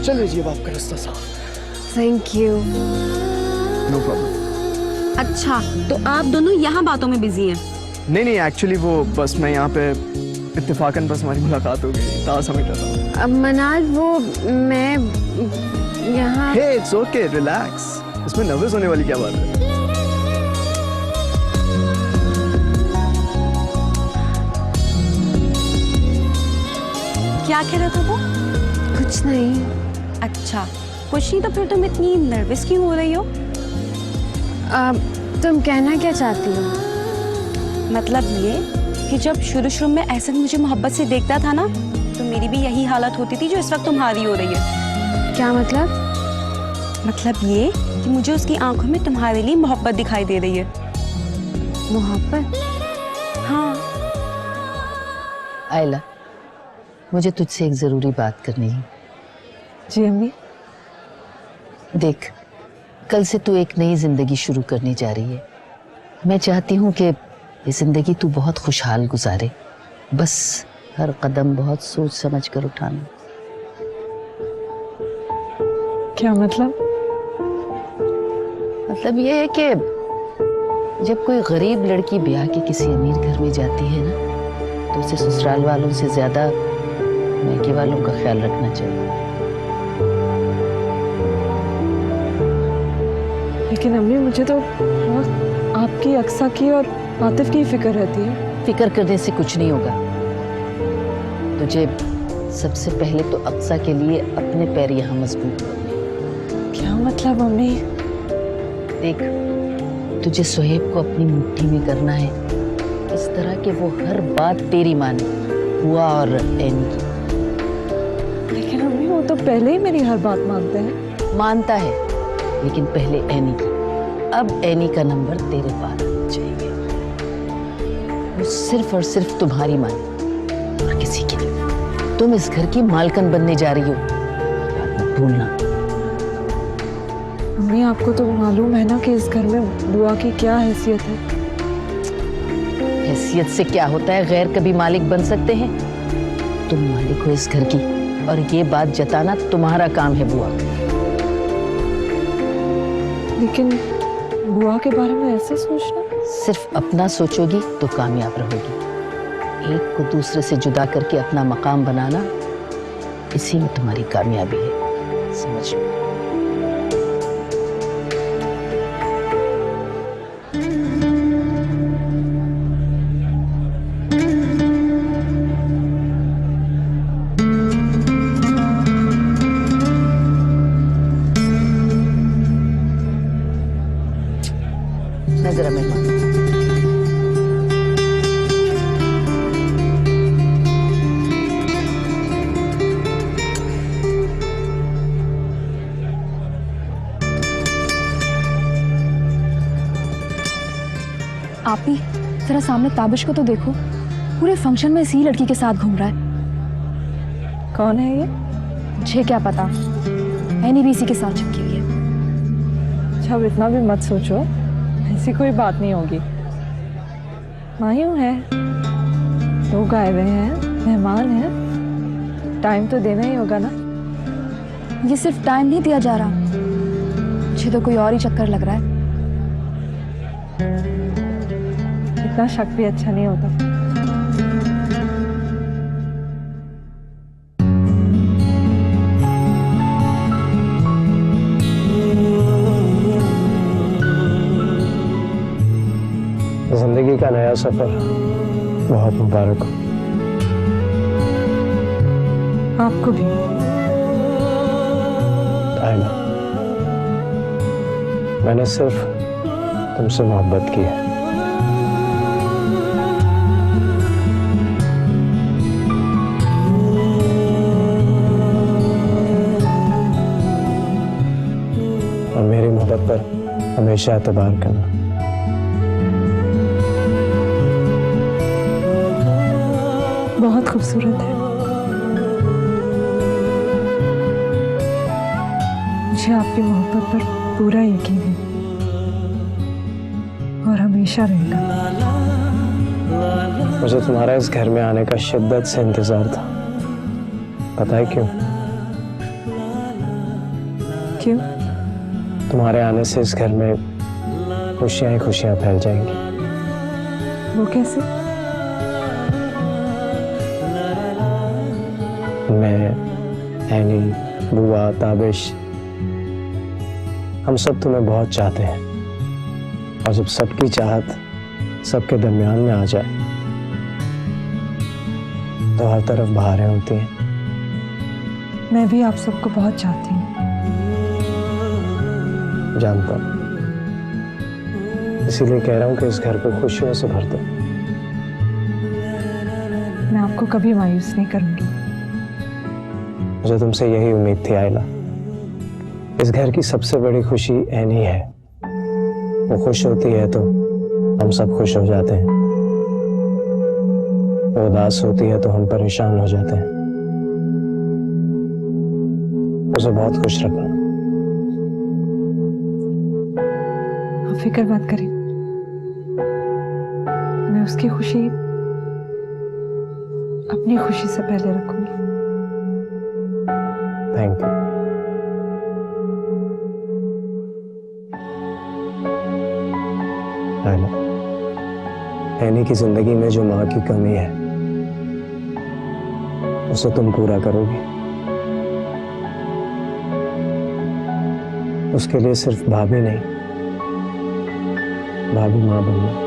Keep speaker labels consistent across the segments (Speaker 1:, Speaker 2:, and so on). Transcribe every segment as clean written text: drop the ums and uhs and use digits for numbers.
Speaker 1: चल लीजिए बाप का रास्ता साफ।
Speaker 2: Thank you.
Speaker 1: No problem.
Speaker 3: अच्छा, तो आप दोनों यहाँ बातों में बिजी हैं?
Speaker 1: नहीं, एक्चुअली वो बस मैं यहाँ पे इत्तेफाकन बस हमारी मुलाकात हो गई, ताज़ा समझ रहा था।
Speaker 2: अब मनाज वो मैं यहाँ।
Speaker 1: हे इट्स ओके, रिलैक्स, इसमें नर्वस होने वाली क्या बात है।
Speaker 3: क्या कह रहे थे वो?
Speaker 2: कुछ नहीं।
Speaker 3: अच्छा, कुछ नहीं तो फिर तुम इतनी नर्वस क्यों हो रही हो?
Speaker 2: तुम कहना क्या चाहती हो?
Speaker 3: मतलब ये कि जब शुरू में एहसन मुझे मोहब्बत से देखता था ना, तो मेरी भी यही हालत होती थी जो इस वक्त तुम्हारी हो रही है।
Speaker 2: क्या मतलब?
Speaker 3: मतलब ये कि मुझे उसकी आंखों में तुम्हारे लिए मोहब्बत दिखाई दे रही है।
Speaker 2: मोहब्बत?
Speaker 3: हाँ।
Speaker 4: आयला, मुझे तुझसे एक जरूरी बात करनी है।
Speaker 5: जी अम्मी।
Speaker 4: देख, कल से तू एक नई जिंदगी शुरू करने जा रही है। मैं चाहती हूँ कि ये जिंदगी तू बहुत खुशहाल गुजारे। बस हर कदम बहुत सोच समझ कर उठाना।
Speaker 5: क्या मतलब?
Speaker 4: मतलब ये है कि जब कोई गरीब लड़की ब्याह के किसी अमीर घर में जाती है ना, तो उसे ससुराल वालों से ज्यादा मायके वालों का ख्याल रखना चाहिए।
Speaker 5: लेकिन अम्मी, मुझे तो आपकी, अक्सा की और आतिफ की फिक्र रहती है।
Speaker 4: फिक्र करने से कुछ नहीं होगा। तुझे सबसे पहले तो अक्सा के लिए अपने पैर यहाँ मजबूत करने।
Speaker 5: क्या मतलब अम्मी?
Speaker 4: देख, तुझे सुहेब को अपनी मुट्ठी में करना है, इस तरह कि वो हर बात तेरी माने, हुआ और एनी की।
Speaker 5: लेकिन अम्मी, वो तो पहले ही मेरी हर बात मानते हैं।
Speaker 4: मानता है, लेकिन पहले एनी की। अब एनी का नंबर तेरे पास चाहिए। वो सिर्फ और सिर्फ तुम्हारी माने और किसी की नहीं। तुम इस घर की मालकन बनने जा रही हो, बात मत भूलना।
Speaker 5: अम्मी, आपको तो मालूम है ना कि इस घर में बुआ की क्या हैसियत है।
Speaker 4: हैसियत से क्या होता है? गैर कभी मालिक बन सकते हैं? तुम मालिक हो इस घर की, और ये बात जताना तुम्हारा काम है बुआ।
Speaker 5: लेकिन बुआ के बारे में ऐसे सोचना?
Speaker 4: सिर्फ अपना सोचोगी तो कामयाब रहोगी। एक को दूसरे से जुदा करके अपना मकाम बनाना, इसी में तुम्हारी कामयाबी है, समझ लो। नजर मेहमान।
Speaker 2: आप ही जरा सामने ताबिश को तो देखो, पूरे फंक्शन में इसी लड़की के साथ घूम रहा है।
Speaker 5: कौन है ये?
Speaker 2: मुझे क्या पता, एनी भी इसी के साथ चिपकी हुई है।
Speaker 5: अच्छा, अब इतना भी मत सोचो, ऐसी कोई बात नहीं होगी। मायूं है, लोग आए हुए हैं, मेहमान हैं, टाइम तो देना ही होगा ना।
Speaker 2: ये सिर्फ टाइम नहीं दिया जा रहा, मुझे तो कोई और ही चक्कर लग रहा है।
Speaker 5: इतना शक भी अच्छा नहीं होता।
Speaker 6: जिंदगी का नया सफर बहुत मुबारक हो।
Speaker 5: आपको भी।
Speaker 6: आयना, मैंने सिर्फ तुमसे मोहब्बत की है। और मेरी मोहब्बत पर हमेशा एतबार करना।
Speaker 5: बहुत खूबसूरत है। मुझे आपकी मोहब्बत पर पूरा यकीन है और हमेशा रहेगा।
Speaker 6: मुझे तुम्हारा इस घर में आने का शिद्दत से इंतजार था। पता है क्यों?
Speaker 5: क्यों?
Speaker 6: तुम्हारे आने से इस घर में खुशियां ही खुशियां फैल जाएंगी।
Speaker 5: वो कैसे?
Speaker 6: मैं, एनी, बुआ, ताबिश, हम सब तुम्हें बहुत चाहते हैं। और जब सबकी चाहत सबके दरमियान में आ जाए तो हर तरफ बहारें होती हैं।
Speaker 5: मैं भी आप सबको बहुत चाहती हूँ।
Speaker 6: जानता हूं, इसीलिए कह रहा हूं कि इस घर को खुशियों से भर दो।
Speaker 5: मैं आपको कभी मायूस नहीं करूंगी।
Speaker 6: मुझे तुमसे यही उम्मीद थी आयला। इस घर की सबसे बड़ी खुशी एनी है। वो खुश होती है तो हम सब खुश हो जाते हैं, वो उदास होती है तो हम परेशान हो जाते हैं। उसे बहुत खुश रखना।
Speaker 5: आप फिक्र मत करें, मैं उसकी खुशी अपनी खुशी से पहले रखूंगी।
Speaker 6: Thank you. आयला, एनी की जिंदगी में जो माँ की कमी है उसे तुम पूरा करोगी। उसके लिए सिर्फ भाभी नहीं, भाभी माँ बनना।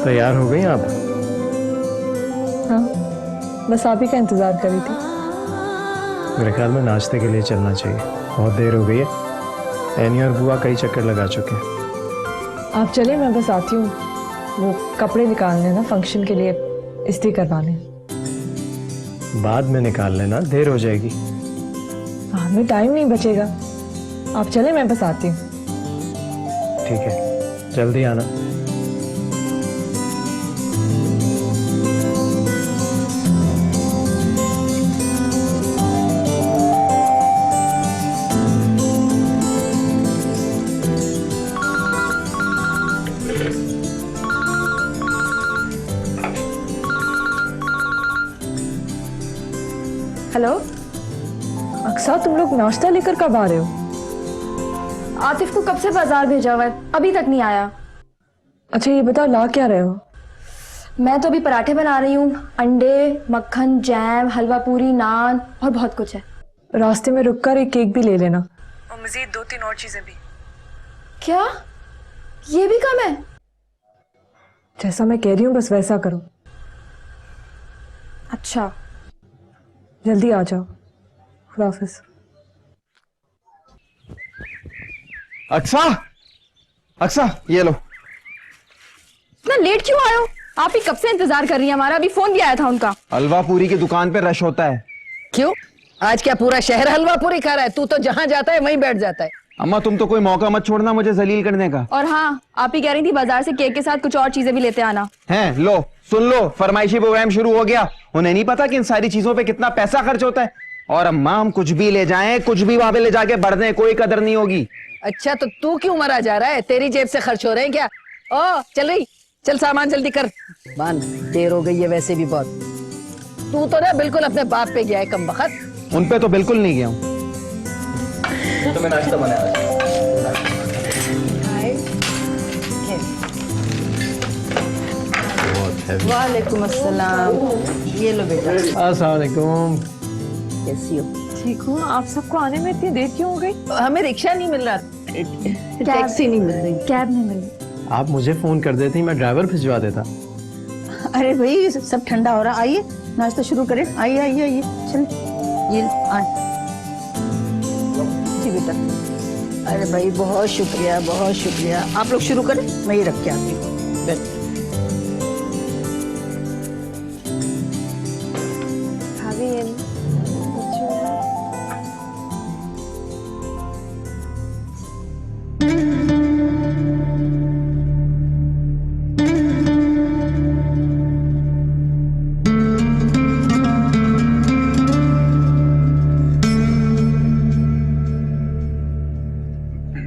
Speaker 6: तैयार हो गई आप?
Speaker 5: हाँ, बस आप ही का इंतजार कर रही थी।
Speaker 6: मेरे ख्याल में नाश्ते के लिए चलना चाहिए, बहुत देर हो गई है। एनी और बुआ कई चक्कर लगा चुके हैं।
Speaker 5: आप चले, मैं बस आती हूँ। वो कपड़े निकालने ना फंक्शन के लिए, इस्त्री करवाने।
Speaker 6: बाद में निकाल लेना, देर हो जाएगी।
Speaker 5: बाद में टाइम नहीं बचेगा। आप चले, मैं बस आती हूँ।
Speaker 6: ठीक है, जल्दी आना।
Speaker 2: हेलो
Speaker 5: अक्सा, तुम लोग नाश्ता लेकर कब आ रहे हो?
Speaker 2: आतिफ को कब से बाजार भेजा हुआ है, अभी तक नहीं आया।
Speaker 5: अच्छा ये बताओ, ला क्या रहे हो?
Speaker 2: मैं तो अभी पराठे बना रही हूँ, अंडे, मक्खन, जैम, हलवा पूरी, नान और बहुत कुछ है।
Speaker 5: रास्ते में रुककर एक केक भी ले लेना, और मजीद 2-3 और चीजें भी।
Speaker 2: क्या ये भी कम है?
Speaker 5: जैसा मैं कह रही हूँ बस वैसा करो।
Speaker 2: अच्छा
Speaker 5: जल्दी आ जाओ। खुदा हाफिज।
Speaker 1: अक्सा, अक्सा ये लो।
Speaker 2: इतना लेट क्यों आए हो? आप ही कब से इंतजार कर रही हैं हमारा, अभी फोन भी आया था उनका।
Speaker 1: हलवा पूरी की दुकान पे रश होता है।
Speaker 4: क्यों? आज क्या पूरा शहर हलवा पूरी खा रहा है? तू तो जहां जाता है वहीं बैठ जाता है।
Speaker 1: अम्मा तुम तो कोई मौका मत छोड़ना मुझे जलील करने का।
Speaker 2: और हाँ, आप ही कह रही थी बाजार से केक के साथ कुछ और चीजें भी लेते आना।
Speaker 1: हैं, लो सुन लो, फरमाइशी प्रोग्राम शुरू हो गया। उन्हें नहीं पता कि इन सारी चीजों पे कितना पैसा खर्च होता है। और अम्मा हम कुछ भी ले जाएं, कुछ भी वहां पे ले जाके बढ़ दें, कोई कदर नहीं होगी।
Speaker 4: अच्छा तो तू क्यों मरा जा रहा है? तेरी जेब से खर्च हो रहे हैं क्या? ओ चल रही, चल सामान जल्दी कर। मान देर हो गई है वैसे भी बहुत। तू तो ना बिल्कुल अपने बाप पे गया है कम वक्त।
Speaker 1: उन पे तो बिल्कुल नहीं गया हूँ।
Speaker 7: तो मैं नाश्ता बनाया।
Speaker 4: वालेकुम अस्सलाम। ये लो बेटा।
Speaker 6: अस्सलाम वालेकुम।
Speaker 4: कैसी हो?
Speaker 5: ठीक हूँ। आप सबको आने में इतनी देर क्यों हो गई?
Speaker 4: हमें रिक्शा नहीं मिल रहा, टैक्सी नहीं मिल रही।
Speaker 2: कैब नहीं मिली।
Speaker 6: आप मुझे फोन कर देती, मैं ड्राइवर भिजवा देता।
Speaker 8: अरे भाई सब ठंडा हो रहा, आइए नाश्ता शुरू करें। आइए आइए आइए, चल ये आए जी बेटा। अरे भाई बहुत शुक्रिया, बहुत शुक्रिया। आप लोग शुरू करें, मैं ये रख के आती हूँ। बैठ।
Speaker 2: भाभी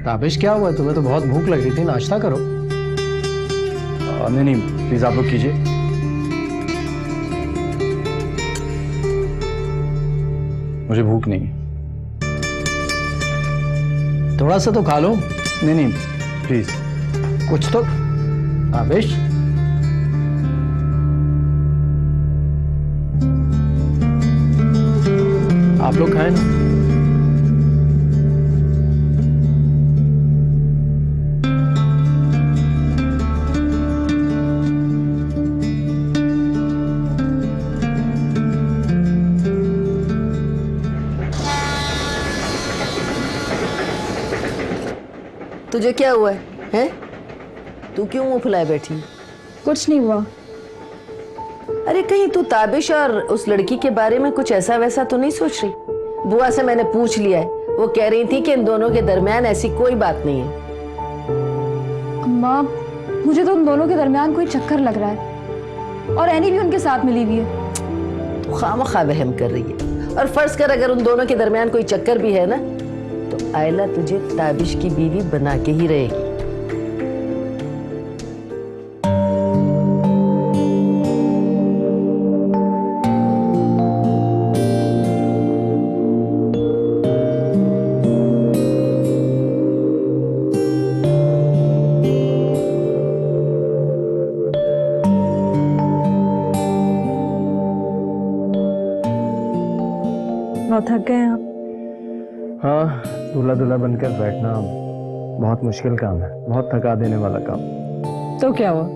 Speaker 6: ताबिश क्या हुआ? तुम्हें तो बहुत भूख लग रही थी, नाश्ता करो।
Speaker 7: नहीं नहीं, प्लीज आप लोग कीजिए। मुझे भूख नहीं है।
Speaker 6: थोड़ा सा तो खा लो।
Speaker 7: नहीं नहीं, प्लीज।
Speaker 6: कुछ तो। ताबिश, आप लोग खाएं ना।
Speaker 4: तुझे क्या हुआ है? हैं? तू क्यों मुंह फुलाए बैठी?
Speaker 2: कुछ नहीं हुआ।
Speaker 4: अरे कहीं तू ताबिश और उस लड़की के बारे में कुछ ऐसा वैसा तो नहीं सोच रही? बुआ से मैंने पूछ लिया है, वो कह रही थी कि इन दोनों के दरमियान ऐसी कोई बात नहीं है।
Speaker 2: अम्मा, मुझे तो उन दोनों के दरमियान कोई चक्कर लग रहा है और एनी भी उनके साथ मिली हुई है।
Speaker 4: तो खामखा वहम कर रही है। और फर्ज कर अगर उन दोनों के दरमियान कोई चक्कर भी है ना, तो आयला तुझे ताबिश की बीवी बना के ही रहेगी।
Speaker 5: बहुत थक गए हैं आप?
Speaker 6: हाँ, दूल्हा दूल्हा बनकर बैठना बहुत मुश्किल काम है, बहुत थका देने वाला काम।
Speaker 5: तो क्या हुआ,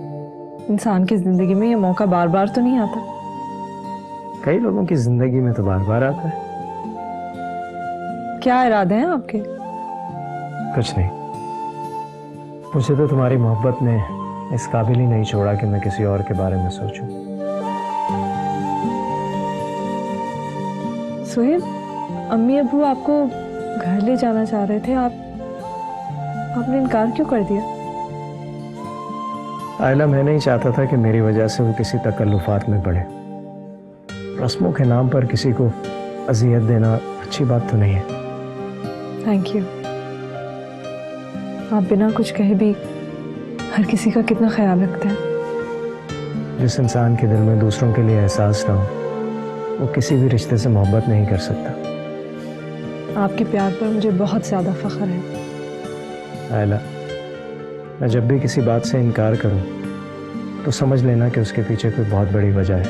Speaker 5: इंसान की जिंदगी में ये मौका बार बार तो नहीं आता।
Speaker 6: कई लोगों की जिंदगी में तो बार बार आता है।
Speaker 5: क्या इरादे हैं आपके?
Speaker 6: कुछ नहीं, मुझे तो तुम्हारी मोहब्बत ने इस काबिल ही नहीं छोड़ा कि मैं किसी और के बारे में सोचूं।
Speaker 5: सुहेब, अम्मी अब्बू आपको घर ले जाना चाह रहे थे, आपने इनकार क्यों कर दिया?
Speaker 6: आयला, मैं नहीं चाहता था कि मेरी वजह से वो किसी तकल्लुफात में पड़े। रस्मों के नाम पर किसी को अजियत देना अच्छी बात तो नहीं है।
Speaker 5: Thank you. आप बिना कुछ कहे भी हर किसी का कितना ख्याल रखते हैं।
Speaker 6: जिस इंसान के दिल में दूसरों के लिए एहसास ना हो, वो किसी भी रिश्ते से मोहब्बत नहीं कर सकता।
Speaker 5: आपके प्यार पर मुझे बहुत ज्यादा फख्र है।
Speaker 6: आयला, मैं जब भी किसी बात से इनकार करूं तो समझ लेना कि उसके पीछे कोई बहुत बड़ी वजह है।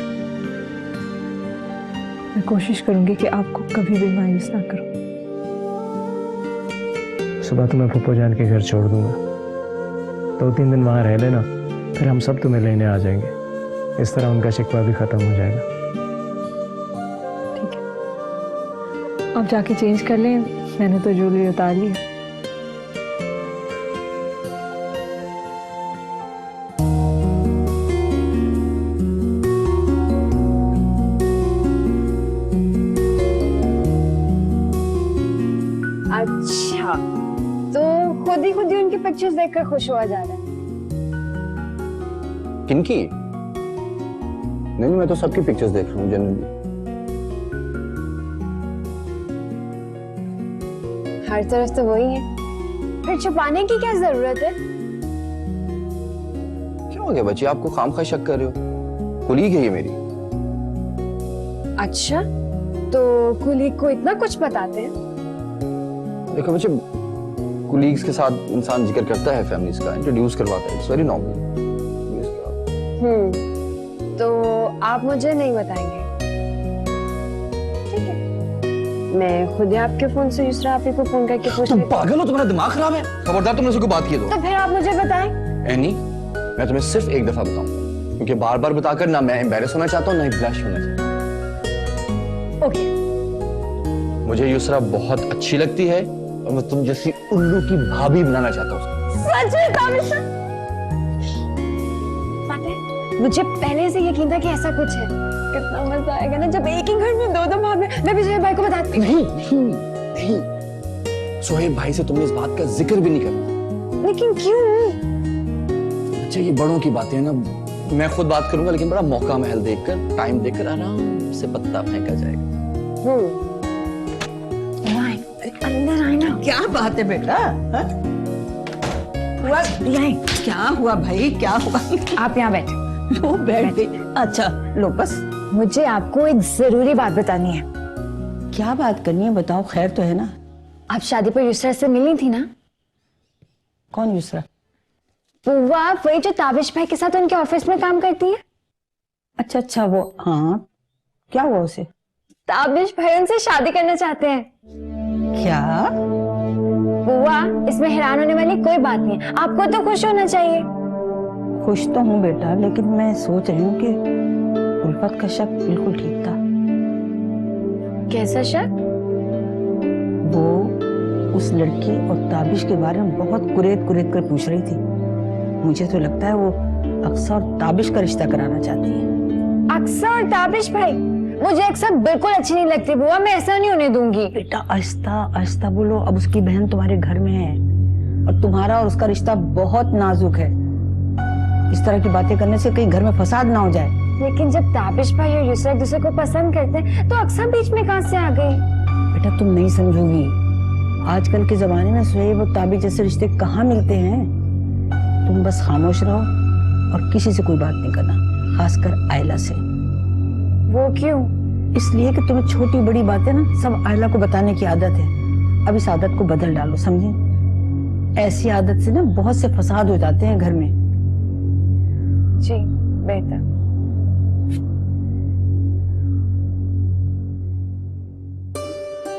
Speaker 5: मैं कोशिश करूंगी कि आपको कभी भी मायूस ना करूं।
Speaker 6: सुबह तो मैं फूफो जान के घर छोड़ दूंगा, 2-3 दिन वहां रह लेना, फिर हम सब तुम्हें लेने आ जाएंगे। इस तरह उनका शिकवा भी खत्म हो जाएगा।
Speaker 5: ठीक है, आप जाके चेंज कर लें, मैंने तो ज्वेलरी उतार ली है।
Speaker 2: अच्छा, तो खुद ही उनकी पिक्चर्स देखकर खुश हुआ जा रहा है।
Speaker 7: किनकी? नहीं, मैं तो सबकी पिक्चर्स देख रहा हूँ जनरली।
Speaker 2: हर तरफ तो वही है, फिर छुपाने की क्या जरूरत है?
Speaker 7: क्या हो गया बच्ची, आपको खामखा शक कर रहे हो? कुलीग है ये मेरी।
Speaker 2: अच्छा, तो कुलीग को इतना कुछ बताते हैं?
Speaker 7: देखो बच्चे, कुलीग्स के साथ इंसान जिक्र करता है फैमिलीज का, इंट्रोड्यूस करवाता है, इट्स वेरी नॉर्मल।
Speaker 2: तो आप मुझे नहीं बताएंगे? ठीक है, मैं खुद ही आपके फोन से यूसरा आपी को फोन करके पूछ
Speaker 7: तुम
Speaker 2: लेती हूँ।
Speaker 7: पागल हो? तुम्हारा दिमाग खराब है? खबरदार तुमने उसको बात किए तो।
Speaker 2: तो फिर आप मुझे बताएं।
Speaker 7: एनी, मैं तुम्हें सिर्फ एक दफा बताऊंगा, क्योंकि बार बार बताकर ना मैं एम्बैरेस होना चाहता हूँ, ना ही ब्लश होना चाहता हूँ।
Speaker 2: ओके।
Speaker 7: मुझे यूसरा बहुत अच्छी लगती है और मैं तुम जैसी उल्लू की भाभी बनाना चाहता हूँ।
Speaker 2: सच में ताबिश? पता है, मुझे पहले से यकीन था कि ऐसा कुछ है। कितना मजा आएगा ना जब एक ही घर में 2-2 भाभी। मैं भी सोहेब भाई को बताती हूँ।
Speaker 7: नहीं, सोहेब भाई से तुमने इस बात का जिक्र भी नहीं करना।
Speaker 2: लेकिन क्यों?
Speaker 7: अच्छा, ये बड़ों की बातें हैं ना, मैं खुद बात करूंगा, लेकिन बड़ा मौका महल देखकर, टाइम देखकर आराम से पत्ता फेंका जाएगा।
Speaker 2: अंदर आए ना।
Speaker 8: क्या बात है बेटा? हाँ? हुआ क्या हुआ भाई, क्या हुआ?
Speaker 2: आप यहाँ बैठे।
Speaker 8: लो बैठ गई। अच्छा लो बस।
Speaker 2: मुझे आपको एक जरूरी बात बतानी है।
Speaker 8: क्या बात करनी है बताओ, खैर तो है ना?
Speaker 2: आप शादी पर युसरा से मिली थी ना?
Speaker 8: कौन दूसरा?
Speaker 2: बुआ, वही जो ताबिश भाई के साथ उनके ऑफिस में काम करती है।
Speaker 8: अच्छा अच्छा वो, हाँ क्या हुआ उसे?
Speaker 2: ताबिश भाई उनसे शादी करना चाहते हैं।
Speaker 8: क्या?
Speaker 2: बुआ, इसमें हैरान होने वाली कोई बात नहीं है, आपको तो खुश होना चाहिए।
Speaker 8: खुश तो हूँ बेटा, लेकिन मैं सोच रही हूँ कि उल्फत का शक बिल्कुल ठीक था।
Speaker 2: कैसा शक?
Speaker 8: वो उस लड़की और ताबिश के बारे में बहुत कुरेद कुरेद कर पूछ रही थी। मुझे तो लगता है वो अक्सर और ताबिश का रिश्ता कराना चाहती है।
Speaker 2: अक्सर और ताबिश भाई? मुझे अक्सर बिल्कुल अच्छी नहीं लगती बुआ, मैं ऐसा नहीं होने दूंगी।
Speaker 8: बेटा आहिस्ता आहिस्ता बोलो, अब उसकी बहन तुम्हारे घर में है और तुम्हारा और उसका रिश्ता बहुत नाजुक है। इस तरह की बातें करने से कहीं घर में फसाद ना हो जाए।
Speaker 2: लेकिन जब ताबिश भाई और युसरा एक दूसरे को पसंद करते हैं तो अक्सर बीच में कहां से आ गई?
Speaker 8: बेटा तुम नहीं समझोगी, आजकल के जमाने में सुहेब और ताबिश जैसे रिश्ते कहाँ मिलते हैं। तुम बस खामोश रहो और किसी से कोई बात नहीं करना, खासकर आयला से।
Speaker 2: वो क्यों?
Speaker 8: इसलिए कि तुम्हें छोटी बड़ी बातें ना सब आयला को बताने की आदत है। अब इस आदत को बदल डालो, समझे? ऐसी आदत से ना बहुत से फसाद हो जाते हैं घर में।
Speaker 2: जी बेहतर।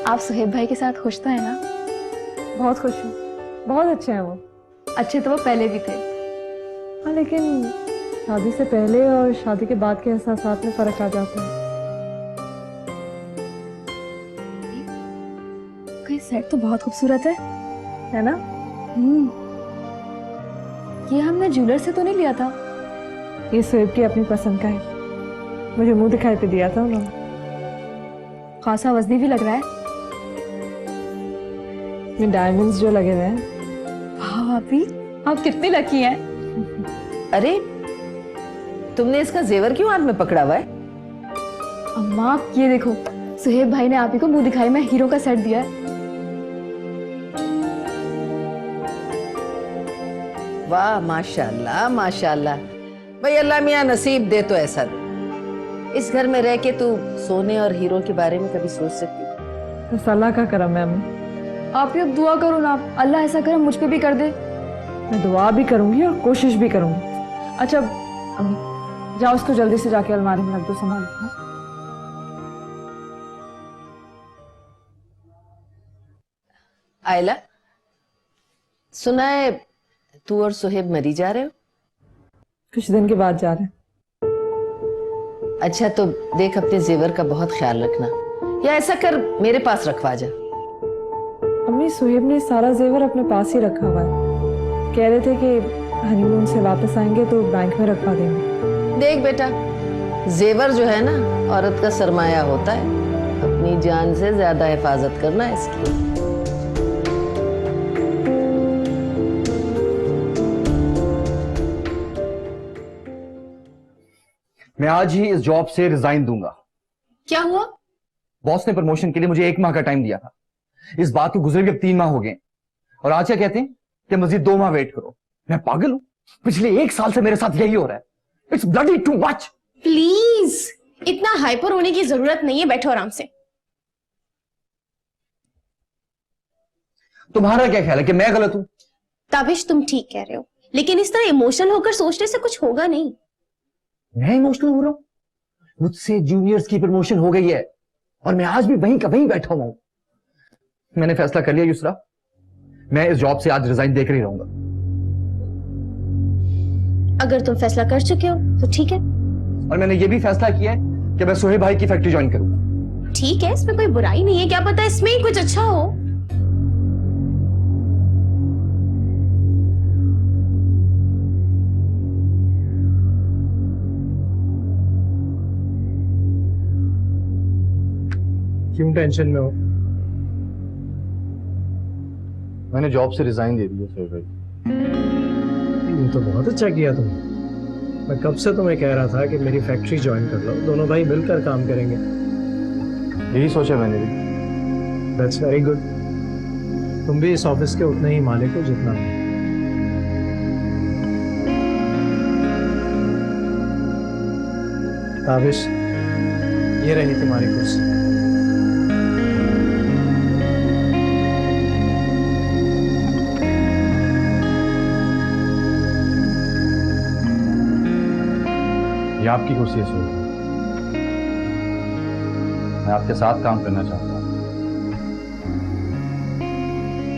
Speaker 5: आप सुहेब भाई के साथ खुश तो है ना? बहुत खुश हूँ, बहुत अच्छे हैं वो। अच्छे तो वो पहले भी थे, हाँ, लेकिन शादी से पहले और शादी के बाद के एहसासात में फर्क आ जाता है। ये सेट तो बहुत खूबसूरत है ना? ये हमने ज्वेलर से तो नहीं लिया था? ये सुहेब की अपनी पसंद का है, मुझे मुंह दिखाई पे दिया था उन्होंने। खासा वजनी भी लग रहा है। ये डायमंड्स जो लगे हुए हैं। हाँ भाभी, आप कितनी लकी हैं।
Speaker 4: अरे तुमने इसका जेवर क्यों हाथ में पकड़ा हुआ है?
Speaker 5: अम्मा आप ये देखो, सुहेब भाई ने आप ही को मुंह दिखाई में हीरो का सेट दिया है।
Speaker 4: वाह माशाल्लाह माशाल्लाह। भाई अल्लाह मियाँ नसीब दे तो ऐसा दे। इस घर में रह के तू सोने और हीरो के बारे में कभी सोच सकती?
Speaker 5: बस अल्लाह का करम है अम्मी। आप ही अब दुआ करो ना, अल्लाह ऐसा करम मुझ पे भी कर दे। मैं दुआ भी करूंगी और कोशिश भी करूंगी। अच्छा अम्मी जाओ, उसको जल्दी से जाके अलमारी में रख दो, संभाल लो।
Speaker 4: आयला सुना है तू और सुहेब मरी जा रहे हो?
Speaker 5: कुछ दिन के बाद जा रहे हैं।
Speaker 4: अच्छा तो देख अपने जेवर का बहुत ख्याल रखना, या ऐसा कर मेरे पास रखवा जा।
Speaker 5: अम्मी सुहेब ने सारा जेवर अपने पास ही रखा हुआ है, कह रहे थे कि हनीमून से वापस आएंगे तो बैंक में रखवा देंगे।
Speaker 4: देख बेटा, जेवर जो है ना औरत का सरमाया होता है, अपनी जान से ज्यादा हिफाजत करना है इसकी।
Speaker 7: मैं आज ही इस जॉब से रिजाइन दूंगा।
Speaker 2: क्या हुआ?
Speaker 7: बॉस ने प्रमोशन के लिए मुझे 1 माह का टाइम दिया था। इस बात को गुजरे भी अब 3 माह हो गए और आज क्या कहते हैं कि मजीद 2 माह वेट करो। मैं पागल हूं? पिछले 1 साल से मेरे साथ यही हो रहा है। It's bloody too much.
Speaker 9: Please इतना हाइपर होने की जरूरत नहीं है, बैठो आराम से।
Speaker 7: तुम्हारा क्या ख्याल है कि मैं गलत हूं?
Speaker 9: ताबिश तुम ठीक कह रहे हो, लेकिन इस तरह इमोशनल होकर सोचने से कुछ होगा नहीं।
Speaker 7: मैं इमोशनल हो रहा हूं? मुझसे जूनियर्स की प्रमोशन हो गई है और मैं आज भी वहीं का वहीं बैठा हुआ हूं। मैंने फैसला कर लिया युसरा, मैं इस जॉब से आज रिजाइन देकर ही रहूंगा।
Speaker 9: अगर तुम फैसला कर चुके हो तो ठीक है।
Speaker 7: और मैंने ये भी फैसला किया है कि मैं सुहेब भाई की फैक्ट्री ज्वाइन करूंगा।
Speaker 9: ठीक है, इसमें कोई बुराई नहीं है, क्या पता इसमें ही कुछ अच्छा हो।
Speaker 6: क्यों टेंशन में हो?
Speaker 7: मैंने जॉब से रिजाइन दे दिया सुहेब भाई।
Speaker 6: तुम तो बहुत अच्छा किया तुमने। मैं कब से तुम्हें कह रहा था कि मेरी फैक्ट्री ज्वाइन कर लो, दोनों भाई मिलकर काम करेंगे।
Speaker 7: यही सोचा मैंने भी।
Speaker 6: That's very good. तुम भी इस ऑफिस के उतने ही मालिक हो जितना मैं। ताबिश, ये रही तुम्हारी कुर्सी।
Speaker 7: ये आपकी कुर्सी है सोहेल। मैं आपके साथ काम करना चाहता हूँ,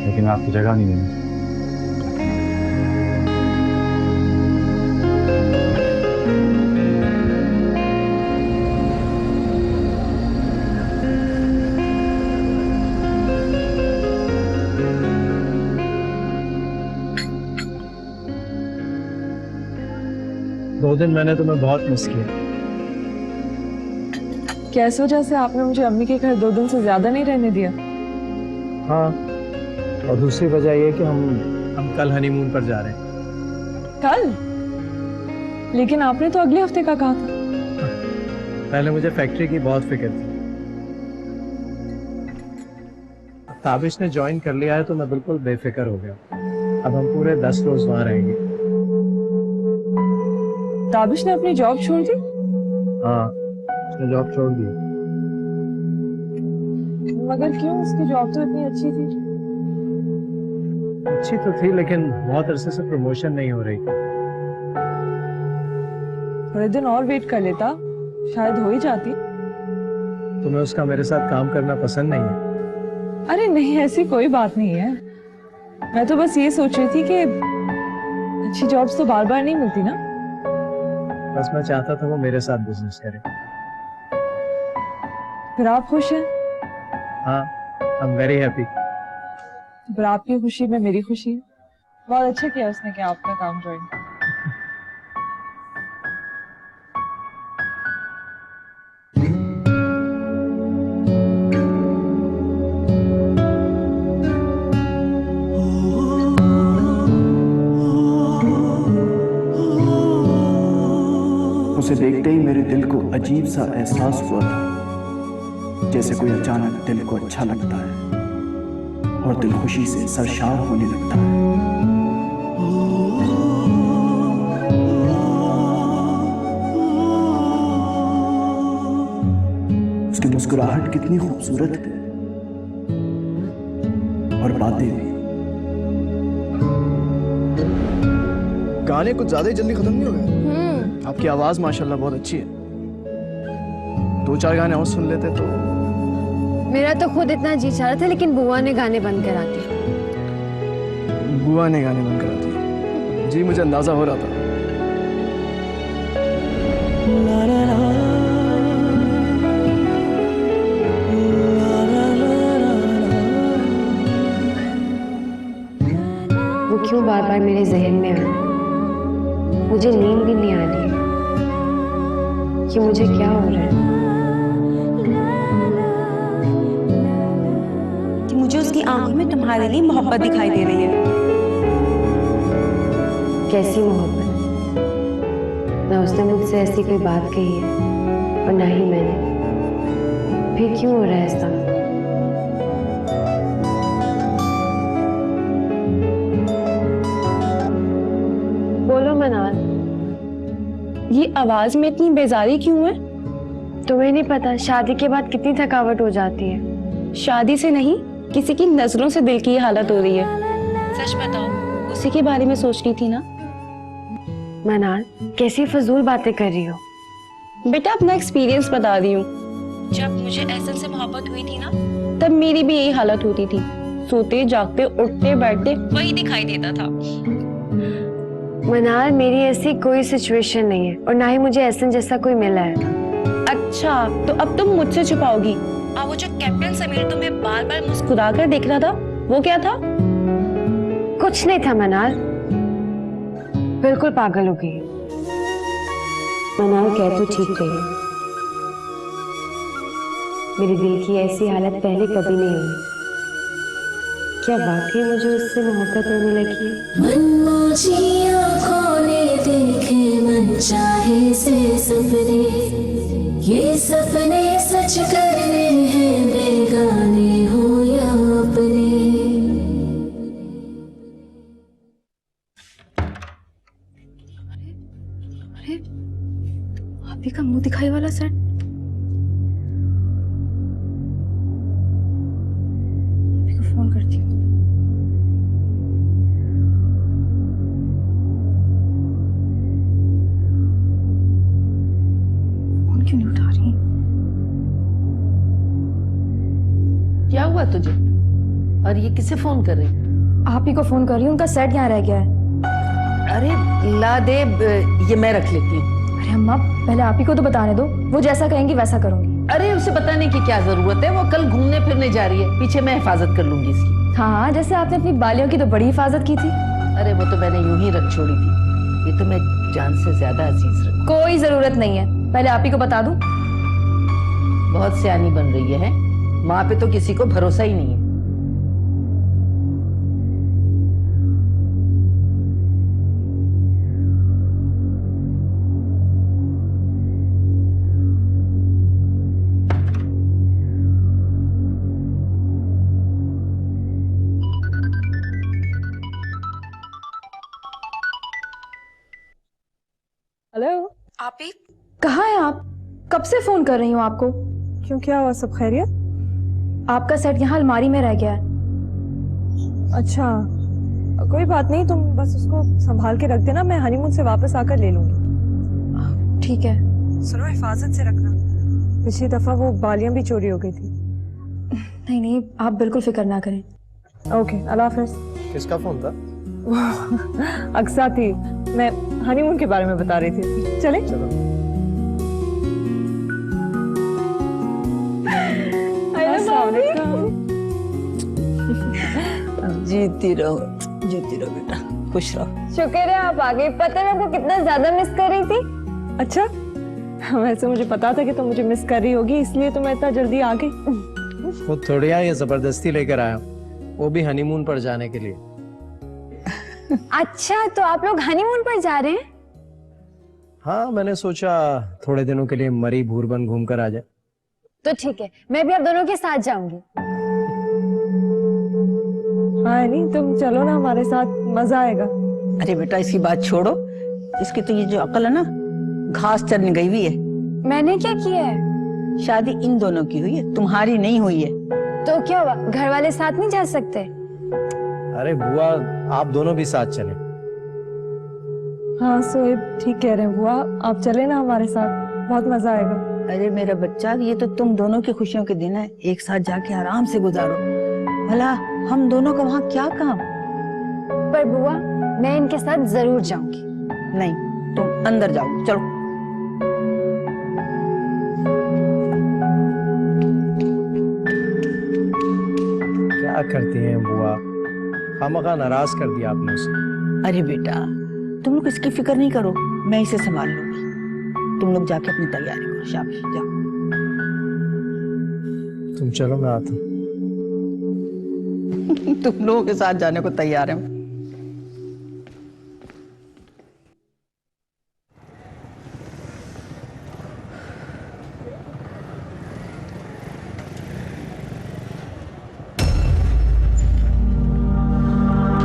Speaker 7: लेकिन मैं आपकी जगह नहीं देना चाहता।
Speaker 6: दो दिन मैंने तुम्हें बहुत मिस किया।
Speaker 5: कैसे वजह से आपने मुझे अम्मी के घर 2 दिन से ज्यादा नहीं रहने दिया?
Speaker 6: हाँ, और दूसरी वजह ये कि हम कल हनीमून पर जा रहे हैं।
Speaker 5: कल? लेकिन आपने तो अगले हफ्ते का कहा था।
Speaker 6: पहले मुझे फैक्ट्री की बहुत फिक्र थी। ताबिश ने ज्वाइन कर लिया है तो मैं बिल्कुल बेफिक्र हो गया। अब हम पूरे 10 रोज वहां रहेंगे।
Speaker 5: ताबिश ने अपनी जॉब छोड़ दी?
Speaker 6: हाँ, उसने जॉब छोड़ दी।
Speaker 5: मगर क्यों? उसकी जॉब तो इतनी अच्छी थी।
Speaker 6: अच्छी तो थी, लेकिन बहुत अरसे से प्रमोशन नहीं हो रही थी।
Speaker 5: थोड़े दिन और वेट कर लेता, शायद हो ही जाती।
Speaker 6: तुम्हें उसका मेरे साथ काम करना पसंद नहीं है?
Speaker 5: अरे नहीं, ऐसी कोई बात नहीं है। मैं तो बस ये सोच रही थी कि अच्छी जॉब्स तो बार बार नहीं मिलती ना।
Speaker 6: बस मैं चाहता था वो मेरे साथ बिजनेस करे।
Speaker 5: फिर आप खुश हैं?
Speaker 6: हाँ, आई एम वेरी हैप्पी।
Speaker 5: फिर आपकी खुशी में मेरी खुशी है। बहुत अच्छा किया उसने कि आपका काम ज्वाइन।
Speaker 10: उसे देखते ही मेरे दिल को अजीब सा एहसास हुआ था, जैसे कोई अचानक दिल को अच्छा लगता है और दिल खुशी से सरशार होने लगता है। उसकी मुस्कुराहट कितनी खूबसूरत है और बातें भी।
Speaker 11: गाने कुछ ज्यादा ही जल्दी खत्म नहीं हो गए? आपकी आवाज माशाल्लाह बहुत अच्छी है। 2-4 गाने और सुन लेते तो।
Speaker 2: मेरा तो खुद इतना जी चाह रहा था, लेकिन बुआ ने गाने बंद करा दिए।
Speaker 11: बुआ ने गाने बंद करा दिए? जी, मुझे अंदाजा हो रहा था।
Speaker 2: वो क्यों बार बार मेरे जहन में आ रहा है? मुझे नींद भी नहीं आ रही है कि मुझे क्या हो रहा है।
Speaker 3: कि मुझे उसकी आंखों में तुम्हारे लिए मोहब्बत दिखाई दे रही है।
Speaker 2: कैसी मोहब्बत? ना उसने मुझसे ऐसी कोई बात कही है और ना ही मैंने। फिर क्यों हो रहा है ऐसा? बोलो मनाल,
Speaker 3: ये आवाज में इतनी बेजारी क्यों है?
Speaker 2: तुम्हें नहीं पता शादी के बाद कितनी थकावट हो जाती है?
Speaker 3: शादी से नहीं, किसी की नजरों से दिल की ये हालत हो रही है। सच बताओ, उसी के बारे में सोच रही थी ना?
Speaker 2: मनाल, कैसी फजूल बातें कर रही हो?
Speaker 3: बेटा, अपना एक्सपीरियंस बता रही हूँ। जब मुझे एहसन से मोहब्बत हुई थी ना, तब मेरी भी यही हालत होती थी। सोते जागते उठते बैठते वही दिखाई देता था।
Speaker 2: मनाल, मेरी ऐसी कोई सिचुएशन नहीं है और ना ही मुझे एहसन जैसा कोई मिला है।
Speaker 3: अच्छा, तो अब तुम मुझसे छुपाओगी? वो जो कैप्टन समीर तुम्हें बार बार मुस्कुरा कर देख रहा था, वो क्या था?
Speaker 2: कुछ नहीं था मनाल, बिल्कुल पागल हो गई। मनाल, कह तो ठीक रही है, मेरे दिल की ऐसी हालत पहले कभी नहीं हुई। क्या वाकई मुझे उससे मोहब्बत होने लगी है?
Speaker 12: मनमोजी आँखों ने देखे मन चाहे से सपने, ये सपने सच करने हैं, बेगाने हो या अपने।
Speaker 5: दिखाई वाला सेट? फोन करती हूँ। फोन क्यों नहीं उठा रही?
Speaker 4: क्या हुआ तुझे? और ये किसे फोन कर रही?
Speaker 5: आप ही को फोन कर रही हूँ, उनका सेट यहाँ रह गया है।
Speaker 4: अरे ला दे, ये मैं रख लेती हूँ।
Speaker 5: अरे अम्मा, पहले आप ही को तो बताने दो, वो जैसा कहेंगी वैसा करूंगी।
Speaker 4: अरे उसे बताने की क्या जरूरत है, वो कल घूमने फिरने जा रही है, पीछे मैं हिफाजत कर लूंगी इसकी।
Speaker 5: हाँ, जैसे आपने अपनी बालियों की तो बड़ी हिफाजत की थी।
Speaker 4: अरे वो तो मैंने यूं ही रख छोड़ी थी, ये तो मैं जान से ज्यादा अजीज रखूं।
Speaker 5: कोई जरूरत नहीं है, पहले आप ही को बता दूं।
Speaker 4: बहुत सियानी बन रही है, माँ पे तो किसी को भरोसा ही नहीं है।
Speaker 5: हेलो, आप ही कहाँ हैं आप? कब से फोन कर रही हूँ आपको। क्यों, क्या हुआ? सब खैरियत? आपका सेट यहाँ अलमारी में रह गया है। अच्छा, कोई बात नहीं, तुम बस उसको संभाल के रख देना, मैं हनीमून से वापस आकर ले लूंगी। ठीक है। सुनो, हिफाजत से रखना, पिछली दफा वो बालियां भी चोरी हो गई थी। नहीं नहीं, आप बिल्कुल फिक्र ना करें। ओके, अल्लाह हाफिज।
Speaker 6: किसका फोन था?
Speaker 5: अक्सा थी, मैं हनीमून के बारे में बता रही थी। चले
Speaker 6: चलो।
Speaker 8: जीती रहो बेटा, खुश रहो।
Speaker 2: शुक्र है आप आ गए, पता है आपको कितना ज्यादा मिस कर रही थी।
Speaker 5: अच्छा, वैसे मुझे पता था कि तुम मुझे मिस कर रही होगी, इसलिए तो मैं इतना जल्दी आ गई।
Speaker 6: वो थोड़ी ये जबरदस्ती लेकर आया, वो भी हनीमून पर जाने के लिए।
Speaker 2: अच्छा, तो आप लोग हनीमून पर जा रहे हैं?
Speaker 6: हाँ, मैंने सोचा थोड़े दिनों के लिए मरी भूरबन घूम कर आ जाए।
Speaker 2: तो ठीक है, मैं भी आप दोनों के साथ जाऊंगी।
Speaker 5: हाँ नहीं, तुम चलो ना हमारे साथ, मजा आएगा।
Speaker 8: अरे बेटा, इसकी बात छोड़ो, इसकी तो ये जो अकल है ना, घास चरने गई हुई है।
Speaker 2: मैंने क्या किया है?
Speaker 8: शादी इन दोनों की हुई है, तुम्हारी नहीं हुई है।
Speaker 2: तो क्या हुआ, घर वाले साथ नहीं जा सकते?
Speaker 6: अरे बुआ, आप दोनों भी साथ चले।
Speaker 5: हाँ सोएब ठीक कह रहे हैं बुआ, आप चले ना हमारे साथ, बहुत मजा आएगा।
Speaker 8: अरे मेरा बच्चा, ये तो तुम दोनों की खुशियों के दिन है, एक साथ जाके आराम से गुजारो। भला हम दोनों का वहाँ क्या काम?
Speaker 2: पर बुआ, मैं इनके साथ जरूर जाऊंगी।
Speaker 8: नहीं, तुम अंदर जाओ, चलो।
Speaker 6: क्या करती हैं बुआ, खामखा नाराज कर दिया आपने उसे।
Speaker 8: अरे बेटा, तुम लोग इसकी फिक्र नहीं करो, मैं इसे संभाल लूंगी। तुम लोग जाके अपनी तैयारी करो, शाबाश, जाओ।
Speaker 6: तुम चलो, मैं आता हूँ।
Speaker 8: तुम लोगों के साथ जाने को तैयार है।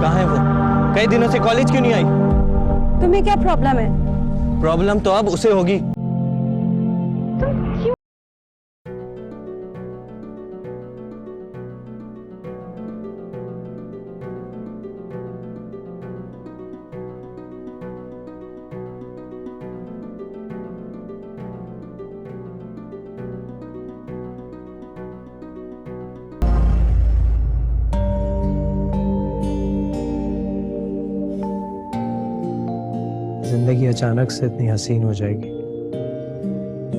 Speaker 6: कहाँ है वो? कई दिनों से कॉलेज क्यों नहीं आई?
Speaker 2: तुम्हें क्या प्रॉब्लम है?
Speaker 6: प्रॉब्लम तो अब उसे होगी। जिंदगी अचानक से इतनी हसीन हो जाएगी,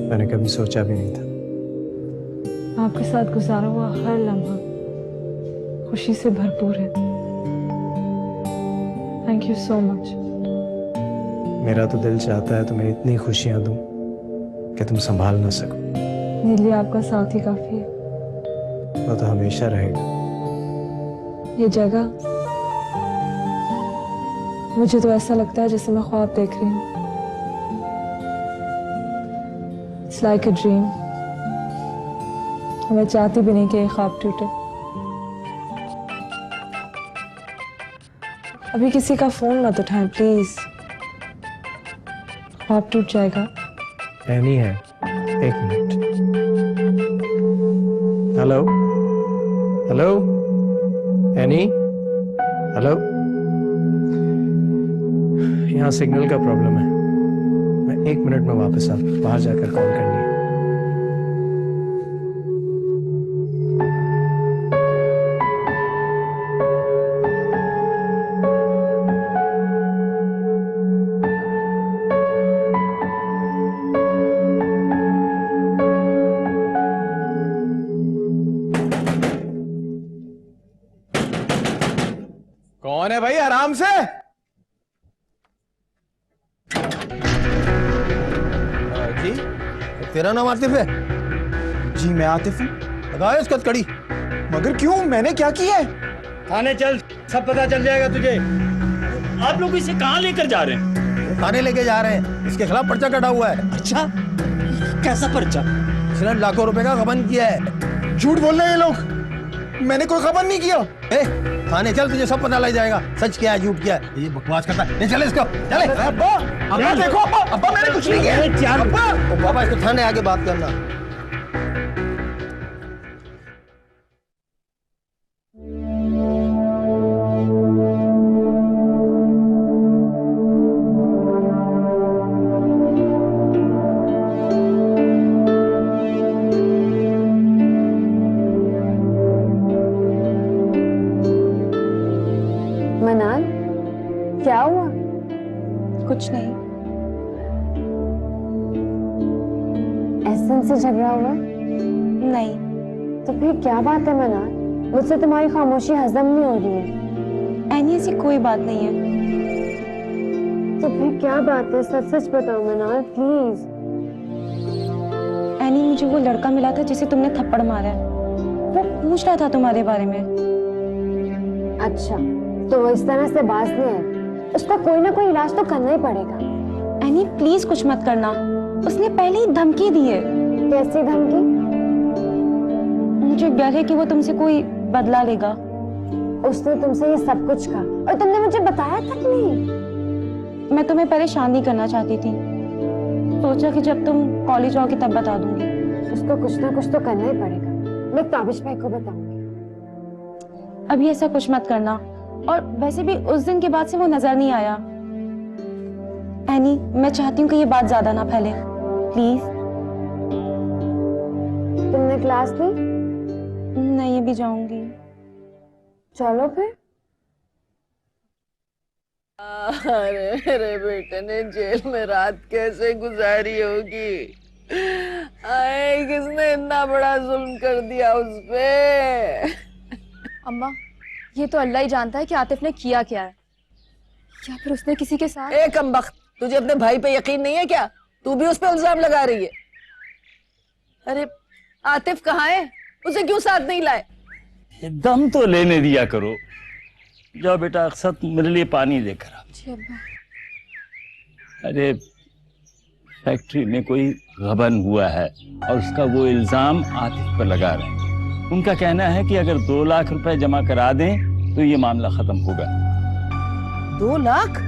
Speaker 6: मैंने कभी सोचा भी नहीं था।
Speaker 5: आपके साथ गुजारा हुआ हर लम्हा खुशी से भरपूर है। Thank you so much.
Speaker 6: मेरा तो दिल चाहता है तुम्हें इतनी खुशियां दूं कि तुम संभाल ना सको।
Speaker 5: मेरे लिए आपका साथ ही काफी है।
Speaker 6: वो तो हमेशा रहेगा।
Speaker 5: ये जगह, मुझे तो ऐसा लगता है जैसे मैं ख्वाब देख रही हूँ। It's like a dream। मैं चाहती भी नहीं कि ये ख्वाब टूटे। अभी किसी का फोन मत उठाएं प्लीज, ख्वाब टूट जाएगा।
Speaker 6: एनी है, एक minute. Hello hello any, hello. यहाँ सिग्नल का प्रॉब्लम है, मैं 1 मिनट में वापस आ, बाहर जाकर कॉल करनी है।
Speaker 1: कौन है भाई? आराम से। जी,
Speaker 11: तेरा नाम आतिफ है?
Speaker 1: जी मैं आतिफ हूँ।
Speaker 11: लगाओ इसका कड़ी।
Speaker 1: मगर क्यों? मैंने क्या किया है?
Speaker 6: थाने चल, सब पता चल जाएगा तुझे। आप लोग इसे कहाँ लेकर जा रहे हैं?
Speaker 11: थाने लेके जा रहे हैं, इसके खिलाफ पर्चा कटा हुआ है।
Speaker 6: अच्छा, कैसा पर्चा?
Speaker 11: इसने लाखों रुपए का गबन किया है।
Speaker 1: झूठ बोल रहे हैं ये लोग, मैंने कोई खबर नहीं किया।
Speaker 11: थाने चल, तुझे सब पता लग जाएगा सच क्या है झूठ क्या है। ये बकवास करता है, चले इसको, चले।
Speaker 1: अब्बा, अब्बा देखो अब्बा, अब्बा मैंने कुछ नहीं किया। अब्बा,
Speaker 11: बाबा इसको थाने आके बात करना।
Speaker 2: मनाल, क्या हुआ?
Speaker 3: कुछ नहीं।
Speaker 2: एहसन से झगड़ा हुआ?
Speaker 3: नहीं।
Speaker 2: तो फिर क्या बात है मनाल? मुझसे तुम्हारी खामोशी हजम नहीं हो रही है।
Speaker 3: ऐनी ऐसी कोई बात नहीं है।
Speaker 2: तो फिर क्या बात है? सच सच बताओ मनाल प्लीज।
Speaker 3: ऐनी, मुझे वो लड़का मिला था जिसे तुमने थप्पड़ मारा है, वो पूछ रहा था तुम्हारे बारे में।
Speaker 2: अच्छा, तो वो इस तरह से बाज नहीं है, उसका कोई ना कोई इलाज तो करना ही पड़ेगा।
Speaker 3: ऐनी प्लीज कुछ मत करना, उसने पहले ही धमकी दी है।
Speaker 2: कैसी धमकी?
Speaker 3: मुझे डर है कि वो तुमसे कोई बदला लेगा।
Speaker 2: उसने तुमसे ये सब कुछ कहा और तुमने मुझे बताया तक नहीं।
Speaker 3: मैं तुम्हें परेशान नहीं करना चाहती थी, सोचा कि जब तुम कॉलेज आओगी तब बता दूंगी।
Speaker 2: उसको कुछ ना कुछ तो करना ही पड़ेगा। मैं ताबिश भाई को बताऊंगी।
Speaker 3: अभी ऐसा कुछ मत करना, और वैसे भी उस दिन के बाद से वो नजर नहीं आया। एनी, मैं चाहती हूँ कि ये बात ज्यादा ना फैले, प्लीज।
Speaker 2: तुमने क्लास ली?
Speaker 3: नहीं, अभी जाऊंगी।
Speaker 2: चलो फिर।
Speaker 4: अरे मेरे बेटे ने जेल में रात कैसे गुजारी होगी? आए, किसने इतना बड़ा जुल्म कर दिया उस पे?
Speaker 5: अम्मा, ये तो अल्लाह ही जानता है कि आतिफ ने किया क्या है। क्या फिर उसने किसी के साथ?
Speaker 4: ए कमबख्त, तुझे अपने भाई पे यकीन नहीं है क्या? तू भी उस पे इल्जाम लगा रही है। अरे आतिफ कहाँ है? उसे क्यों साथ नहीं लाए?
Speaker 6: दम तो लेने दिया करो। जाओ बेटा, अक्सर मेरे लिए पानी लेकर आओ।
Speaker 5: जी अब्बा।
Speaker 6: अरे फैक्ट्री में कोई गबन हुआ है और उसका वो इल्जाम आतिफ पर लगा रहे हैं। उनका कहना है कि अगर 2 लाख रुपए जमा करा दें तो ये मामला खत्म होगा।
Speaker 4: 2 लाख?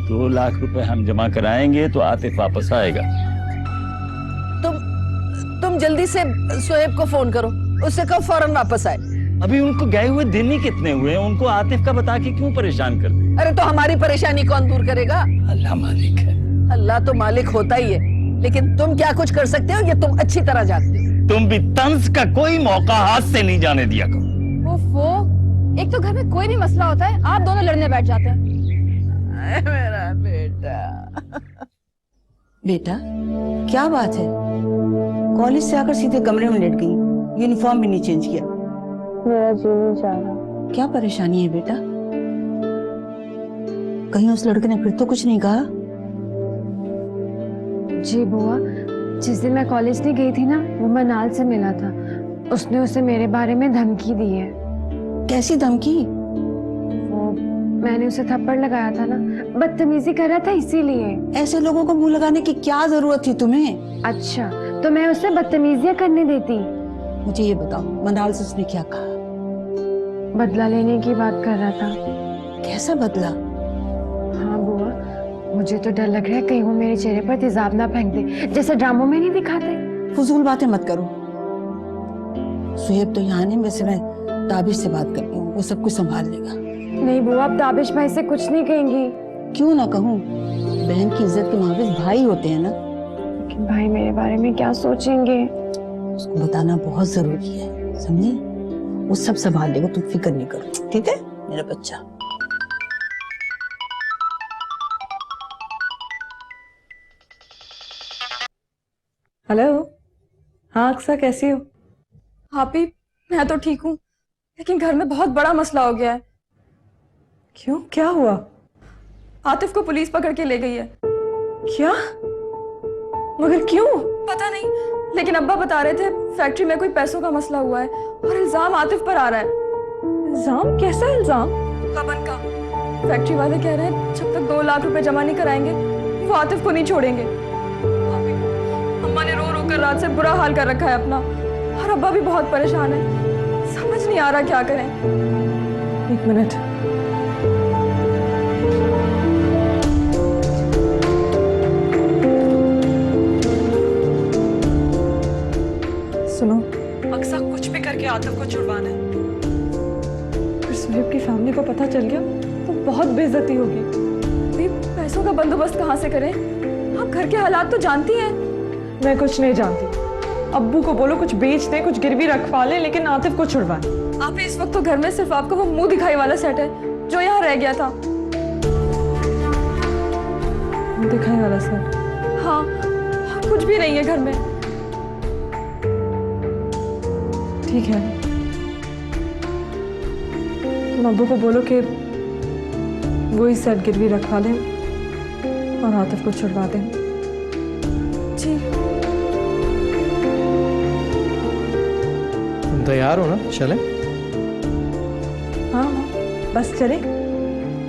Speaker 6: 2 लाख रुपए हम जमा कराएंगे तो आतिफ वापस आएगा।
Speaker 4: तुम जल्दी से सोहेब को फोन करो, उससे कहो फौरन वापस आए।
Speaker 6: अभी उनको गए हुए दिन ही कितने हुए हैं, उनको आतिफ का बता के क्यों परेशान कर दे?
Speaker 4: अरे तो हमारी परेशानी कौन दूर करेगा?
Speaker 6: अल्लाह मालिक है।
Speaker 4: अल्लाह तो मालिक होता ही है, लेकिन तुम क्या कुछ कर सकते हो ये तुम अच्छी तरह जानते हो।
Speaker 6: तुम भी तंज का कोई मौका हाथ से नहीं जाने दिया करो।
Speaker 5: ओफो, एक तो घर में कोई भी मसला होता है, आप दोनों लड़ने बैठ जाते हैं।
Speaker 4: मेरा बेटा।
Speaker 8: बेटा, क्या बात है? कॉलेज से आकर सीधे कमरे में लेट गई, यूनिफॉर्म भी नहीं चेंज किया।
Speaker 2: मेरा जी नहीं चाह रहा।
Speaker 8: क्या परेशानी है बेटा? कहीं उस लड़के ने फिर तो कुछ नहीं कहा?
Speaker 2: जी बुआ, जिस दिन मैं कॉलेज नहीं गई थी ना, वो मनाल से मिला था। उसने उसे मेरे बारे में धमकी दी है।
Speaker 8: कैसी धमकी?
Speaker 2: वो मैंने उसे थप्पड़ लगाया था ना, बदतमीजी कर रहा था इसीलिए।
Speaker 8: ऐसे लोगों को मुंह लगाने की क्या जरूरत थी तुम्हें?
Speaker 2: अच्छा, तो मैं उसे बदतमीजियां करने देती?
Speaker 8: मुझे ये बताओ, मनाल से उसने क्या कहा?
Speaker 2: बदला लेने की बात कर रहा था।
Speaker 8: कैसा बदला?
Speaker 2: हाँ बुआ, मुझे तो डर लग रहा है कहीं वो मेरे चेहरे पर तेजाब ना फेंक दे, जैसे ड्रामों में नहीं दिखाते।
Speaker 8: फजूल बातें मत करो। सुहेब तो यहाँ नहीं, वैसे मैं ताबिश से बात करती हूँ, वो सब कुछ संभाल लेगा।
Speaker 2: नहीं बुआ, आप ताबिश भाई से कुछ नहीं कहेंगी?
Speaker 8: क्यों ना कहूँ, बहन की इज्जत के मुहाफिज भाई होते हैं ना।
Speaker 2: लेकिन भाई मेरे बारे में क्या सोचेंगे?
Speaker 8: उसको बताना बहुत जरूरी है, समझी? वो सब संभाल लेगा, तुम फिक्र नहीं करो, ठीक है मेरा बच्चा।
Speaker 5: हेलो, हाँ अक्सा कैसी हो? भाभी मैं तो ठीक हूँ, लेकिन घर में बहुत बड़ा मसला हो गया है। क्यों, क्या हुआ? आतिफ को पुलिस पकड़ के ले गई है। क्या? मगर क्यों? पता नहीं, लेकिन अब्बा बता रहे थे फैक्ट्री में कोई पैसों का मसला हुआ है और इल्जाम आतिफ पर आ रहा है। इल्जाम? कैसा इल्जाम? कबन का। फैक्ट्री वाले कह रहे हैं जब तक 2 लाख रुपए जमा नहीं कराएंगे वो आतिफ को नहीं छोड़ेंगे। भाभी, अम्मा ने रो रो कर रात से बुरा हाल कर रखा है अपना, और अब्बा भी बहुत परेशान है, समझ नहीं आ रहा क्या करें। 1 मिनट। सुनो, अक्सा कुछ भी करके आतिफ को छुड़वाना है। फिर सुहेब की फैमिली को पता चल गया तो बहुत बेइज्जती होगी। अभी पैसों का बंदोबस्त कहाँ से करें? आप घर के हालात तो जानती हैं। मैं कुछ नहीं जानती। अब्बू को बोलो कुछ बेच दे, कुछ गिरवी रखवा ले, लेकिन आतिफ को छुड़वाए। आप इस वक्त तो घर में सिर्फ आपका वो मुंह दिखाई वाला सेट है जो यहाँ रह गया था। मुंह दिखाई वाला सेट? हाँ, कुछ भी नहीं है घर में। ठीक है, तुम अब्बू को बोलो कि वो ही सेट गिरवी रखवा लें और आतिफ को छुड़वा दें। जी।
Speaker 6: तुम तैयार हो ना, चलें?
Speaker 5: हाँ हाँ, बस चले।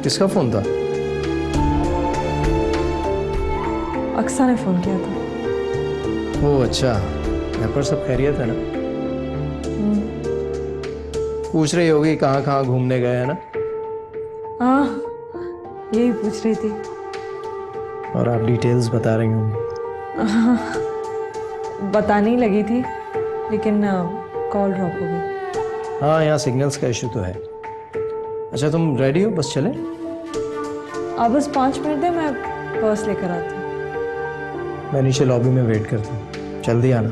Speaker 6: किसका फोन था?
Speaker 5: अक्सा ने फोन किया था।
Speaker 6: ओह अच्छा, घर पर सब खैरियत है ना? पूछ रही होगी कहाँ कहाँ घूमने गए, है ना?
Speaker 5: हाँ, यही पूछ रही थी।
Speaker 6: और आप डिटेल्स बता रही होंगी।
Speaker 5: हाँ, बताने ही लगी थी, लेकिन कॉल ड्रॉप हो गई।
Speaker 6: हाँ, यहाँ सिग्नल्स का इशू तो है। अच्छा तुम रेडी हो, बस चले?
Speaker 5: आप बस 5 मिनट दे, मैं पर्स लेकर आती हूँ।
Speaker 6: मैं नीचे लॉबी में वेट करता हूँ, जल्दी आना।